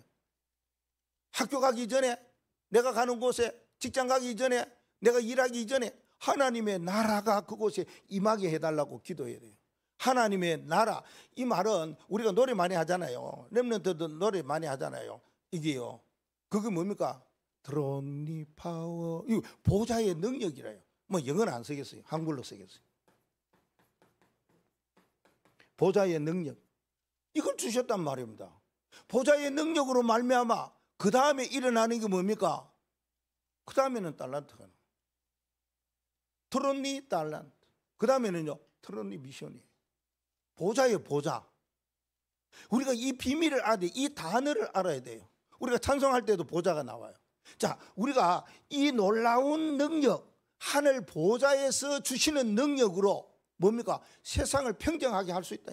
학교 가기 전에 내가 가는 곳에 직장 가기 전에 내가 일하기 전에 하나님의 나라가 그곳에 임하게 해달라고 기도해야 돼요. 하나님의 나라 이 말은 우리가 노래 많이 하잖아요. 렘넌트도 노래 많이 하잖아요. 이게요 그게 뭡니까? 드론니 파워 이 보좌의 능력이래요. 뭐 영어는 안 쓰겠어요. 한글로 쓰겠어요. 보좌의 능력 이걸 주셨단 말입니다. 보좌의 능력으로 말미암아 그 다음에 일어나는 게 뭡니까? 그 다음에는 달란트가 트론니 달란트. 그 다음에는요, 트론니 미션이. 보좌예요, 보좌. 우리가 이 비밀을 알아야 돼. 이 단어를 알아야 돼요. 우리가 찬송할 때도 보좌가 나와요. 자, 우리가 이 놀라운 능력, 하늘 보좌에서 주시는 능력으로 뭡니까? 세상을 평정하게 할 수 있다.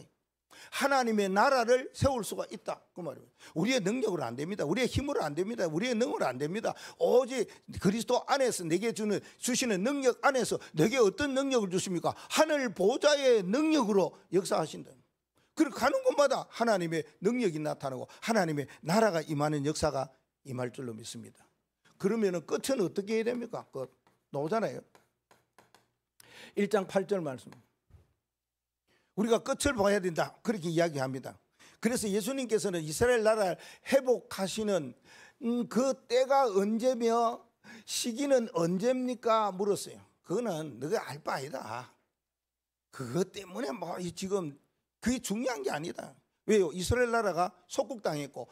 하나님의 나라를 세울 수가 있다. 그 말이에요. 우리의 능력으로 안 됩니다. 우리의 힘으로 안 됩니다. 우리의 능으로 안 됩니다. 오직 그리스도 안에서 내게 주시는 능력 안에서 내게 어떤 능력을 주십니까? 하늘 보좌의 능력으로 역사하신다. 그리고 가는 곳마다 하나님의 능력이 나타나고 하나님의 나라가 임하는 역사가 임할 줄로 믿습니다. 그러면 끝은 어떻게 해야 됩니까? 끝 나오잖아요. 1장 8절 말씀. 우리가 끝을 봐야 된다. 그렇게 이야기합니다. 그래서 예수님께서는 이스라엘 나라를 회복하시는 그 때가 언제며 시기는 언제입니까? 물었어요. 그거는 너가 알 바 아니다. 그것 때문에 뭐 지금 그게 중요한 게 아니다. 왜요? 이스라엘 나라가 속국당했고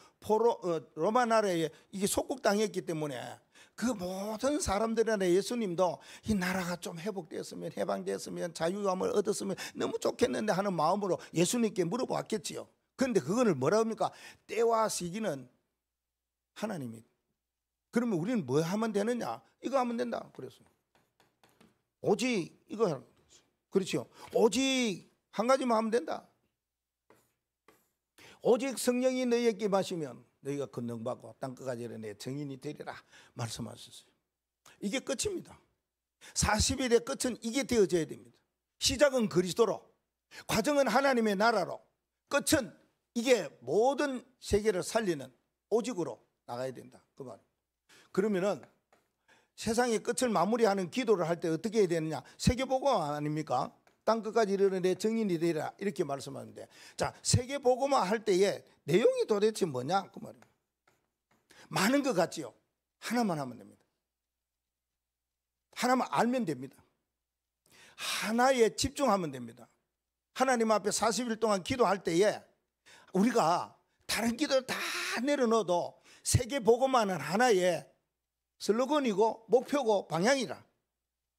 로마 나라에 이게 속국당했기 때문에 그 모든 사람들이나 예수님도 이 나라가 좀 회복되었으면 해방되었으면 자유함을 얻었으면 너무 좋겠는데 하는 마음으로 예수님께 물어봤겠지요. 그런데 그거를 뭐라 합니까? 때와 시기는 하나님이. 그러면 우리는 뭐 하면 되느냐? 이거 하면 된다. 그랬어요. 오직 이거. 그렇죠. 오직 한 가지만 하면 된다. 오직 성령이 너희에게 임하시면 너희가 권능받고 땅끝까지 이르내 증인이 되리라 말씀하셨어요. 이게 끝입니다. 40일의 끝은 이게 되어져야 됩니다. 시작은 그리스도로, 과정은 하나님의 나라로, 끝은 이게 모든 세계를 살리는 오직으로 나가야 된다. 그 말. 그러면은 세상의 끝을 마무리하는 기도를 할 때 어떻게 해야 되느냐? 세계복음 아닙니까? 땅끝까지 이르는 내 증인이 되리라 이렇게 말씀하는데, 자, 세계복음화 할 때의 내용이 도대체 뭐냐? 그 말이에요. 많은 것 같지요. 하나만 하면 됩니다. 하나만 알면 됩니다. 하나에 집중하면 됩니다. 하나님 앞에 40일 동안 기도할 때에 우리가 다른 기도를 다 내려놓아도 세계복음화는 하나의 슬로건이고 목표고 방향이라.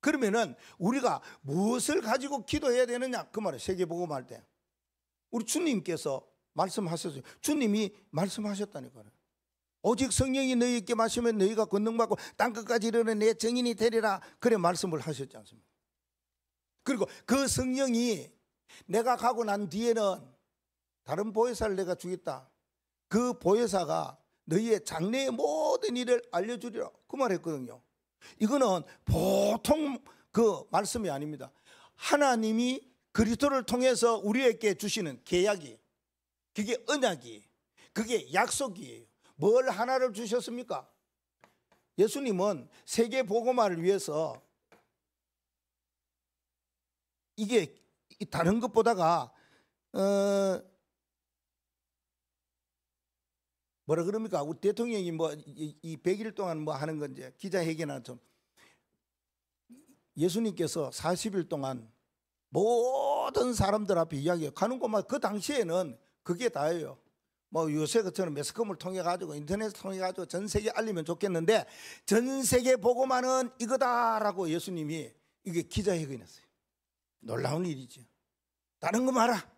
그러면은 우리가 무엇을 가지고 기도해야 되느냐? 그 말이에요. 세계복음 할 때 우리 주님께서 말씀하셨어요. 주님이 말씀하셨다니까요. 오직 성령이 너희에게 마시면 너희가 권능받고 땅끝까지 이르는 내 증인이 되리라. 그래 말씀을 하셨지 않습니까? 그리고 그 성령이 내가 가고 난 뒤에는 다른 보혜사를 내가 주겠다. 그 보혜사가 너희의 장래의 모든 일을 알려주리라. 그 말했거든요. 이거는 보통 그 말씀이 아닙니다. 하나님이 그리스도를 통해서 우리에게 주시는 계약이, 그게 언약이, 그게 약속이에요. 뭘 하나를 주셨습니까? 예수님은 세계 복음화를 위해서 이게 다른 것보다가 뭐라 그럽니까? 우리 대통령이 뭐 이 100일 동안 뭐 하는 건지 기자회견하는 좀, 예수님께서 40일 동안 모든 사람들 앞에 이야기해요. 가는 곳마다 그 당시에는 그게 다예요. 뭐 요새 것처럼 매스컴을 통해 가지고 인터넷을 통해 가지고 전 세계 알리면 좋겠는데 전 세계 보고만은 이거다라고 예수님이 이게 기자회견했어요. 놀라운 일이죠. 다른 거 마라.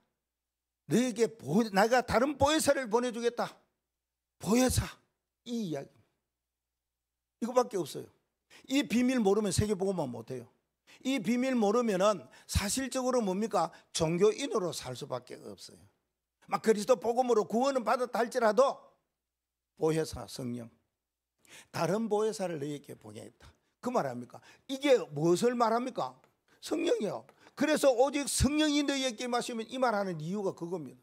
너에게 내가 다른 보혜사를 보내주겠다. 보혜사, 이 이야기. 이거밖에 없어요. 이 비밀 모르면 세계복음만 못해요. 이 비밀 모르면은 사실적으로 뭡니까? 종교인으로 살 수밖에 없어요. 막 그리스도 복음으로 구원은 받았다 할지라도 보혜사 성령, 다른 보혜사를 너희에게 보내겠다. 그 말합니까? 이게 무엇을 말합니까? 성령이요. 그래서 오직 성령이 너희에게 마시면 이 말하는 이유가 그겁니다.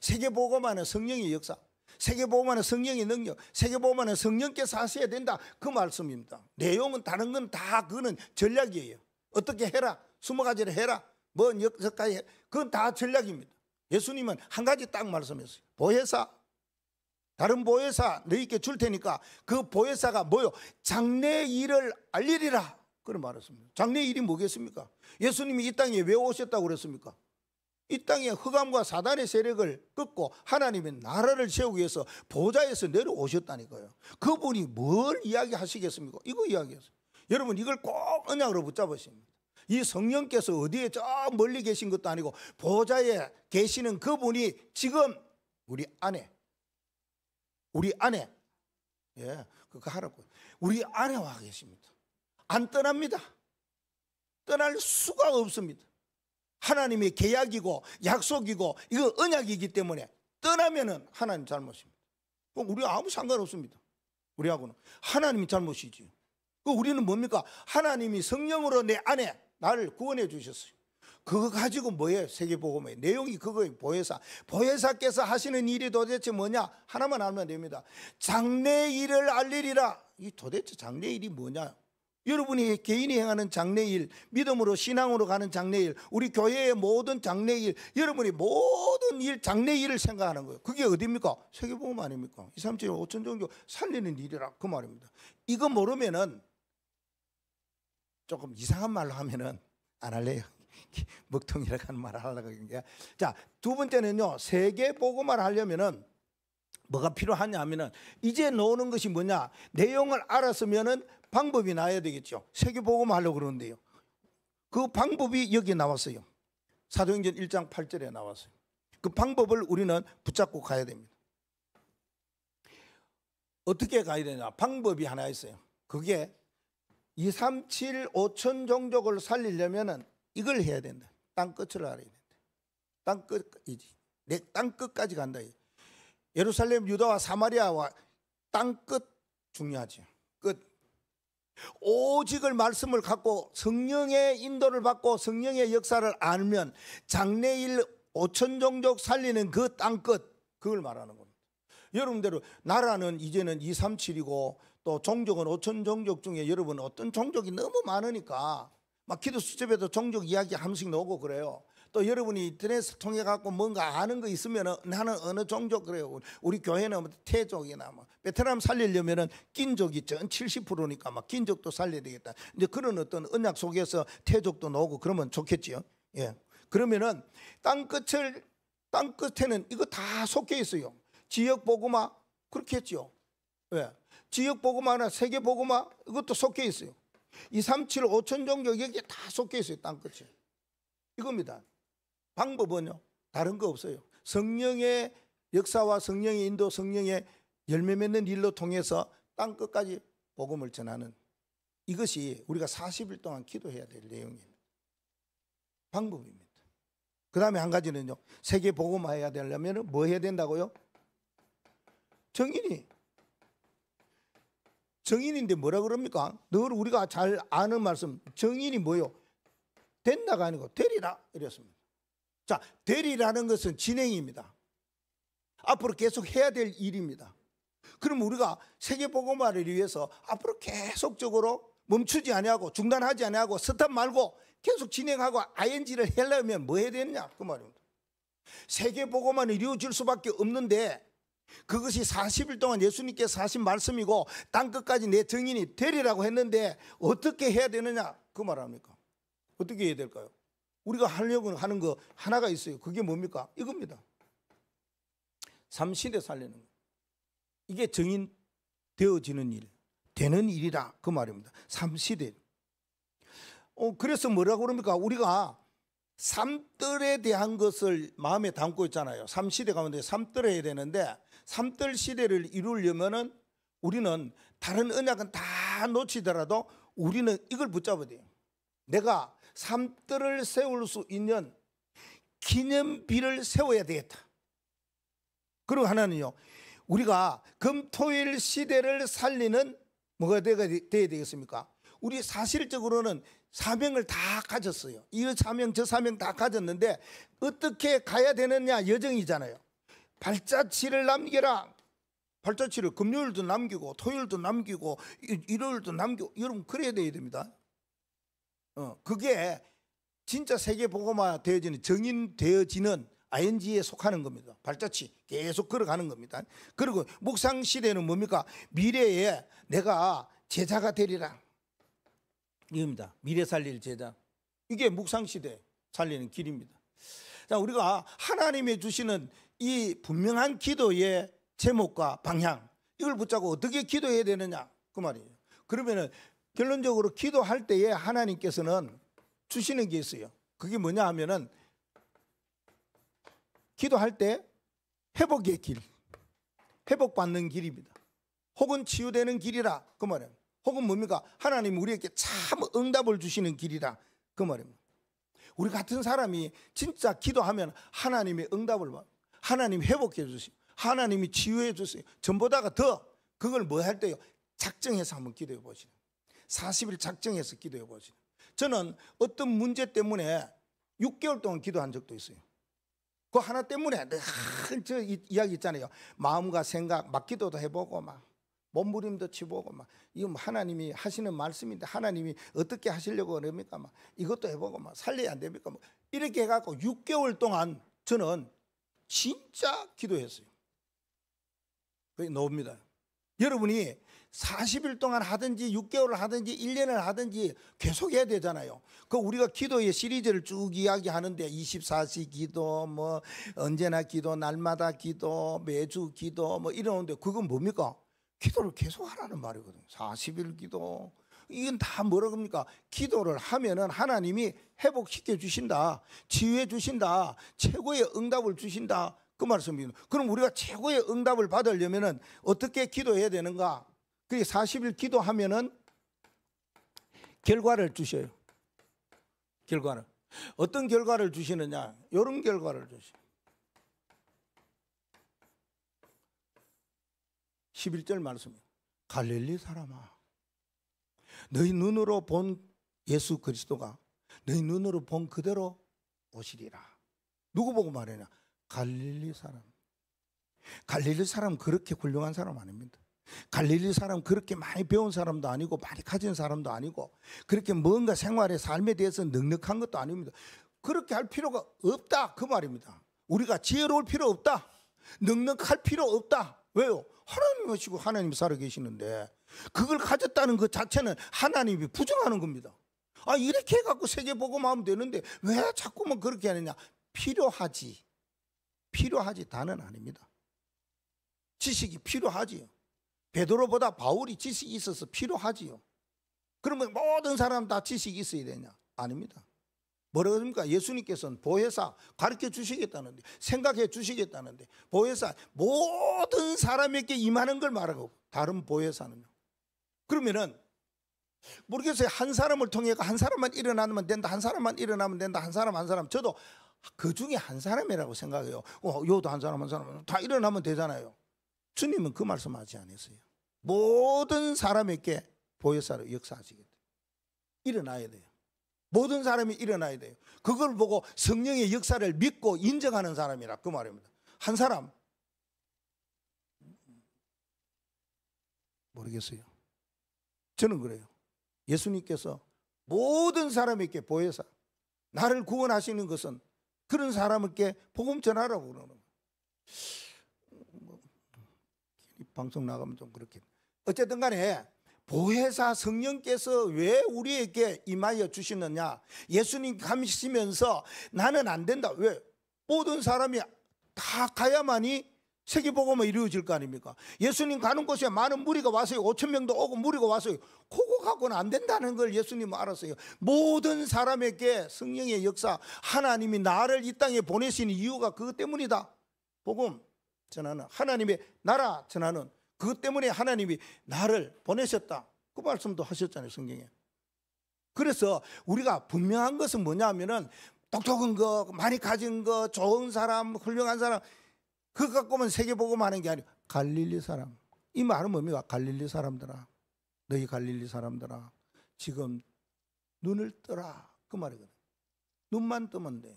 세계복음화는 성령의 역사, 세계복음화는 성령의 능력, 세계복음화는 성령께서 하셔야 된다. 그 말씀입니다. 내용은 다른 건 다 그거는 전략이에요. 어떻게 해라, 20가지를 해라, 뭐 6가지 해라. 그건 다 전략입니다. 예수님은 한 가지 딱 말씀했어요. 보혜사, 다른 보혜사 너희께 줄 테니까 그 보혜사가 뭐요? 장래 일을 알리리라. 그런 말했습니다. 장래 일이 뭐겠습니까? 예수님이 이 땅에 왜 오셨다고 그랬습니까? 이 땅에 흑암과 사단의 세력을 끊고 하나님의 나라를 세우기 위해서 보좌에서 내려오셨다니까요. 그분이 뭘 이야기하시겠습니까? 이거 이야기했어요. 여러분 이걸 꼭 언약으로 붙잡으십니다. 이 성령께서 어디에 저 멀리 계신 것도 아니고 보좌에 계시는 그분이 지금 우리 안에 예, 그거 하라고. 우리 안에 와 계십니다. 안 떠납니다. 떠날 수가 없습니다. 하나님의 계약이고 약속이고 이거 언약이기 때문에 떠나면은 하나님 잘못입니다. 우리 아무 상관없습니다. 우리하고는 하나님이 잘못이지. 우리는 뭡니까? 하나님이 성령으로 내 안에 나를 구원해 주셨어요. 그거 가지고 뭐예요? 세계복음의 내용이 그거예요. 보혜사께서 하시는 일이 도대체 뭐냐? 하나만 알면 됩니다. 장래일을 알리리라. 이 도대체 장래일이 뭐냐? 여러분이 개인이 행하는 장래일, 믿음으로 신앙으로 가는 장래일, 우리 교회의 모든 장래일, 여러분이 모든 일 장래일을 생각하는 거예요. 그게 어디입니까? 세계복음 아닙니까? 2, 3, 7, 5천 종교 살리는 일이라 그 말입니다. 이거 모르면은 조금 이상한 말로 하면은 안 할래요. 먹통이라고 하는 말을 하려고 하는 게. 자, 두 번째는요, 세계복음을 하려면은 뭐가 필요하냐 하면은 이제 나오는 것이 뭐냐? 내용을 알았으면은 방법이 나야 되겠죠. 세계복음 하려고 그러는데요. 그 방법이 여기 나왔어요. 사도행전 1장 8절에 나왔어요. 그 방법을 우리는 붙잡고 가야 됩니다. 어떻게 가야 되냐? 방법이 하나 있어요. 그게 2, 3, 7, 5천 종족을 살리려면은 이걸 해야 된다. 땅끝을 알아야 된다. 땅끝이지. 내 땅끝까지 간다. 예루살렘, 유다와 사마리아와 땅끝 중요하죠. 끝. 오직을 말씀을 갖고 성령의 인도를 받고 성령의 역사를 알면 장래일 5천 종족 살리는 그 땅끝, 그걸 말하는 겁니다. 여러분대로 나라는 이제는 2, 3, 7이고 또 종족은 5천 종족 중에 여러분 어떤 종족이 너무 많으니까 막 기도 수첩에도 종족 이야기 한 번씩 나오고 그래요. 또 여러분이 인터넷을 통해 갖고 뭔가 아는 거 있으면 나는 어느 종족 그래요. 우리 교회는 태족이나 뭐 베트남 살리려면은 낀족이 전 70%니까 막 낀족도 살려야 되겠다. 이제 그런 어떤 언약 속에서 태족도 나오고 그러면 좋겠지요. 예. 그러면은 땅끝에는 이거 다 속해 있어요. 지역 복음화 그렇게 했죠. 예. 지역 복음화나 세계 복음화 이것도 속해 있어요. 2, 3, 7, 5천 종족 여기 다 속해 있어요. 땅끝에. 이겁니다. 방법은요 다른 거 없어요. 성령의 역사와 성령의 인도, 성령의 열매 맺는 일로 통해서 땅끝까지 복음을 전하는 이것이 우리가 40일 동안 기도해야 될 내용입니다. 방법입니다. 그 다음에 한 가지는요, 세계 복음화해야 되려면 뭐 해야 된다고요? 정인인데 뭐라 그럽니까? 늘 우리가 잘 아는 말씀, 정인이 뭐요? 된다가 아니고 되리라 이랬습니다. 자, 되리라는 것은 진행입니다. 앞으로 계속 해야 될 일입니다. 그럼 우리가 세계복음화를 위해서 앞으로 계속적으로 멈추지 아니하고 중단하지 아니하고 스탑 말고 계속 진행하고 ING를 하려면 뭐 해야 되느냐 그 말입니다. 세계복음화는 이루어질 수밖에 없는데 그것이 40일 동안 예수님께서 하신 말씀이고 땅끝까지 내 증인이 되리라고 했는데 어떻게 해야 되느냐 그 말합니까? 어떻게 해야 될까요? 우리가 하려고 하는 거 하나가 있어요. 그게 뭡니까? 이겁니다. 3시대 살리는 거. 이게 증인 되어지는 일, 되는 일이다 그 말입니다. 3시대. 그래서 뭐라고 그럽니까? 우리가 삼뜰에 대한 것을 마음에 담고 있잖아요. 3시대 가운데 삼뜰 해야 되는데 삼뜰 시대를 이루려면은 우리는 다른 언약은 다 놓치더라도 우리는 이걸 붙잡아야 돼요. 내가 삼뜰을 세울 수 있는 기념비를 세워야 되겠다. 그리고 하나는요, 우리가 금토일 시대를 살리는 뭐가 돼야 되겠습니까? 우리 사실적으로는 사명을 다 가졌어요. 이 사명 저 사명 다 가졌는데 어떻게 가야 되느냐 여정이잖아요. 발자취를 남겨라. 발자취를 금요일도 남기고 토요일도 남기고 일요일도 남기고 여러분 그래야 돼야 됩니다. 그게 진짜 세계복음화 되어지는 정인되어지는 ING에 속하는 겁니다. 발자취 계속 걸어가는 겁니다. 그리고 묵상시대는 뭡니까? 미래에 내가 제자가 되리라 이겁니다. 미래 살릴 제자. 이게 묵상시대 살리는 길입니다. 자, 우리가 하나님이 주시는 이 분명한 기도의 제목과 방향 이걸 붙잡고 어떻게 기도해야 되느냐 그 말이에요. 그러면은 결론적으로 기도할 때에 하나님께서는 주시는 게 있어요. 그게 뭐냐 하면은 기도할 때 회복의 길, 회복받는 길입니다. 혹은 치유되는 길이라 그 말이에요. 혹은 뭡니까? 하나님 우리에게 참 응답을 주시는 길이라 그 말입니다. 우리 같은 사람이 진짜 기도하면 하나님이 응답을 받고 하나님이 회복해 주시고 하나님이 치유해 주세요. 전보다가 더 그걸 뭐 할 때요? 작정해서 한번 기도해 보시는 40일 작정해서 기도해 보시는. 저는 어떤 문제 때문에 6개월 동안 기도한 적도 있어요. 그 하나 때문에 늘 저 이야기 있잖아요. 마음과 생각 막 기도도 해보고 막 몸부림도 치보고 막 이거 하나님이 하시는 말씀인데 하나님이 어떻게 하시려고 그럽니까? 막 이것도 해보고 막 살려야 안 됩니까? 뭐 이렇게 해갖고 6개월 동안 저는 진짜 기도했어요. 그게 나옵니다. 여러분이 40일 동안 하든지 6개월을 하든지 1년을 하든지 계속 해야 되잖아요. 그 우리가 기도의 시리즈를 쭉 이야기하는데 24시 기도 뭐 언제나 기도 날마다 기도 매주 기도 뭐 이러는데 그건 뭡니까? 기도를 계속 하라는 말이거든요. 40일 기도 이건 다 뭐라고 합니까? 기도를 하면은 하나님이 회복시켜 주신다, 치유해 주신다, 최고의 응답을 주신다 그 말씀입니다. 그럼 우리가 최고의 응답을 받으려면은 어떻게 기도해야 되는가? 그게 40일 기도하면은 결과를 주셔요. 결과를. 어떤 결과를 주시느냐? 이런 결과를 주셔요. 11절 말씀이에요. 갈릴리 사람아, 너희 눈으로 본 예수 그리스도가 너희 눈으로 본 그대로 오시리라. 누구 보고 말하냐? 갈릴리 사람. 갈릴리 사람 그렇게 훌륭한 사람 아닙니다. 갈릴리 사람 그렇게 많이 배운 사람도 아니고 많이 가진 사람도 아니고 그렇게 뭔가 생활의 삶에 대해서 넉넉한 것도 아닙니다. 그렇게 할 필요가 없다 그 말입니다. 우리가 지혜로울 필요 없다, 넉넉할 필요 없다. 왜요? 하나님이시고 하나님이 살아계시는데 그걸 가졌다는 것 자체는 하나님이 부정하는 겁니다. 아 이렇게 해갖고 세계복음 하면 되는데 왜 자꾸만 그렇게 하느냐? 필요하지. 필요하지 다는 아닙니다. 지식이 필요하지요. 베드로보다 바울이 지식이 있어서 필요하지요. 그러면 모든 사람 다 지식이 있어야 되냐? 아닙니다. 뭐라고 합니까? 예수님께서는 보혜사 가르쳐 주시겠다는데 생각해 주시겠다는데 보혜사 모든 사람에게 임하는 걸 말하고 다른 보혜사는요. 그러면은 모르겠어요. 한 사람을 통해 한 사람만 일어나면 된다, 한 사람만 일어나면 된다, 한 사람 저도 그 중에 한 사람이라고 생각해요. 요도 한 사람 다 일어나면 되잖아요. 주님은 그 말씀하지 않으세요. 모든 사람에게 보혜사로 역사하시겠다. 일어나야 돼요. 모든 사람이 일어나야 돼요. 그걸 보고 성령의 역사를 믿고 인정하는 사람이라 그 말입니다. 한 사람 모르겠어요. 저는 그래요. 예수님께서 모든 사람에게 보혜사, 나를 구원하시는 것은 그런 사람에게 복음 전하라고 그러는 거예요. 방송 나가면 좀 그렇게. 어쨌든 간에 보혜사 성령께서 왜 우리에게 임하여 주시느냐? 예수님 가시면서 나는 안 된다. 왜? 모든 사람이 다 가야만이 세계복음이 이루어질 거 아닙니까? 예수님 가는 곳에 많은 무리가 왔어요. 5,000명도 오고 무리가 왔어요. 그거 갖고는 안 된다는 걸 예수님은 알았어요. 모든 사람에게 성령의 역사, 하나님이 나를 이 땅에 보내신 이유가 그것 때문이다. 복음 전하는, 하나님의 나라 전하는, 그것 때문에 하나님이 나를 보내셨다. 그 말씀도 하셨잖아요, 성경에. 그래서 우리가 분명한 것은 뭐냐 하면은 똑똑한 거, 많이 가진 거, 좋은 사람, 훌륭한 사람, 그거 갖고만 세계복음 하는 게 아니고 갈릴리 사람. 이 말은 뭡니까? 갈릴리 사람들아, 너희 갈릴리 사람들아, 지금 눈을 떠라 그 말이거든. 눈만 뜨면 돼요.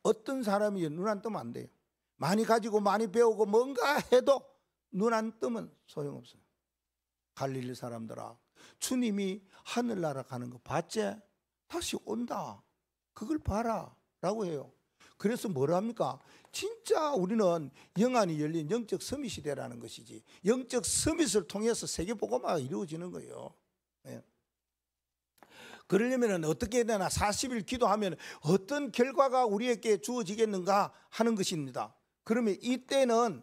어떤 사람이 눈 안 뜨면 안 돼요. 많이 가지고 많이 배우고 뭔가 해도 눈 안 뜨면 소용없어요. 갈릴리 사람들아, 주님이 하늘나라 가는 거 봤지? 다시 온다. 그걸 봐라 라고 해요. 그래서 뭐라 합니까? 진짜 우리는 영안이 열린 영적 서밋 시대라는 것이지, 영적 서밋을 통해서 세계복음화가 이루어지는 거예요. 네. 그러려면 어떻게 해야 되나? 40일 기도하면 어떤 결과가 우리에게 주어지겠는가 하는 것입니다. 그러면 이때는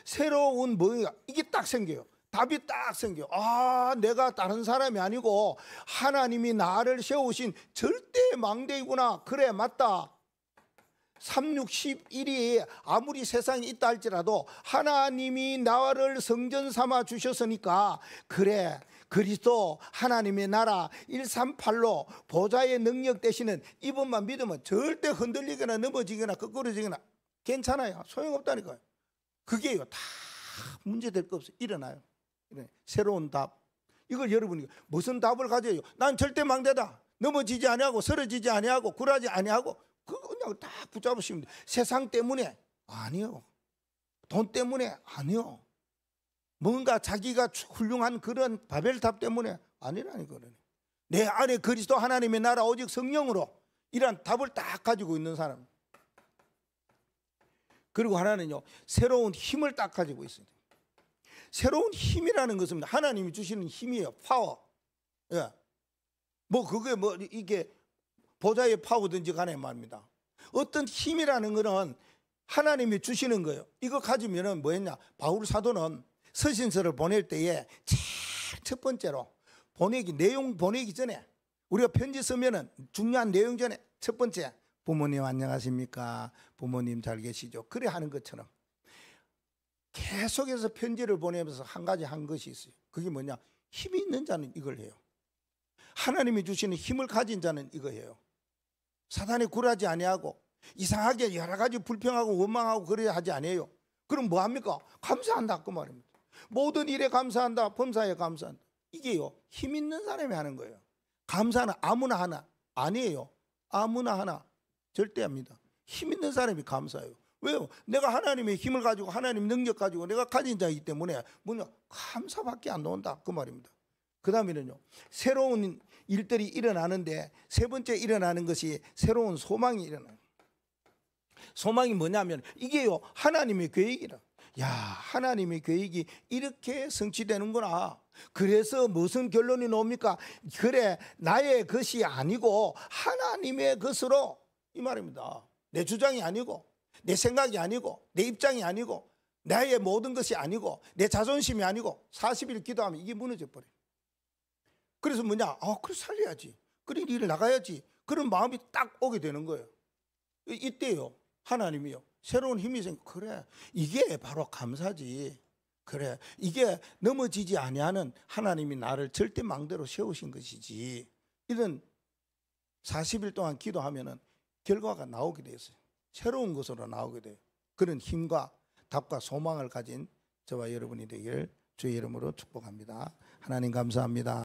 새로운 뭐가 이게 딱 생겨요. 답이 딱 생겨. 아, 내가 다른 사람이 아니고 하나님이 나를 세우신 절대 망대이구나. 그래, 맞다. 361이 아무리 세상에 있다 할지라도 하나님이 나를 성전 삼아 주셨으니까, 그래, 그리스도 하나님의 나라 138로 보좌의 능력 되시는 이분만 믿으면 절대 흔들리거나 넘어지거나 거꾸러지거나 괜찮아요. 소용없다니까요. 그게요, 다 문제될 거 없어요. 일어나요. 새로운 답. 이걸 여러분이 무슨 답을 가져요? 난 절대 망대다. 넘어지지 아니하고 쓰러지지 아니하고 굴하지 아니하고, 그냥 딱 붙잡으시면 돼요. 세상 때문에? 아니요. 돈 때문에? 아니요. 뭔가 자기가 훌륭한 그런 바벨탑 때문에? 아니라니까요. 내 안에 그리스도 하나님의 나라 오직 성령으로, 이런 답을 딱 가지고 있는 사람. 그리고 하나는요, 새로운 힘을 딱 가지고 있습니다. 새로운 힘이라는 것은 하나님이 주시는 힘이에요. 파워. 예. 뭐 그게 뭐 이게 보좌의 파워든지 간에 말입니다. 어떤 힘이라는 것은 하나님이 주시는 거예요. 이거 가지면은 뭐였냐? 바울 사도는 서신서를 보낼 때에 제일 첫 번째로 내용 보내기 전에, 우리가 편지 쓰면은 중요한 내용 전에 첫 번째, 부모님 안녕하십니까? 부모님 잘 계시죠? 그래 하는 것처럼 계속해서 편지를 보내면서 한 가지 한 것이 있어요. 그게 뭐냐? 힘이 있는 자는 이걸 해요. 하나님이 주시는 힘을 가진 자는 이거 해요. 사단에 굴하지 아니하고 이상하게 여러 가지 불평하고 원망하고 그래야 하지 아니에요. 그럼 뭐 합니까? 감사한다 그 말입니다. 모든 일에 감사한다, 범사에 감사한다. 이게요, 힘 있는 사람이 하는 거예요. 감사는 아무나 하나 아니에요. 아무나 하나 절대 합니다. 힘 있는 사람이 감사해요. 왜요? 내가 하나님의 힘을 가지고 하나님 능력 가지고 내가 가진 자이기 때문에 뭐냐? 감사밖에 안 나온다 그 말입니다. 그 다음에는요, 새로운 일들이 일어나는데 세 번째 일어나는 것이 새로운 소망이 일어나요. 소망이 뭐냐면 이게요, 하나님의 계획이라. 야, 하나님의 계획이 이렇게 성취되는구나. 그래서 무슨 결론이 나옵니까? 그래, 나의 것이 아니고 하나님의 것으로, 이 말입니다. 내 주장이 아니고 내 생각이 아니고 내 입장이 아니고 나의 모든 것이 아니고 내 자존심이 아니고 40일 기도하면 이게 무너져 버려요. 그래서 뭐냐? 그래 살려야지. 그래 일을 나가야지. 그런 마음이 딱 오게 되는 거예요. 이때요, 하나님이요, 새로운 힘이 생겨. 그래, 이게 바로 감사지. 그래, 이게 넘어지지 아니하는 하나님이 나를 절대 망대로 세우신 것이지. 이런 40일 동안 기도하면은 결과가 나오게 되었어요. 새로운 것으로 나오게 돼요. 그런 힘과 답과 소망을 가진 저와 여러분이 되기를 주의 이름으로 축복합니다. 하나님 감사합니다.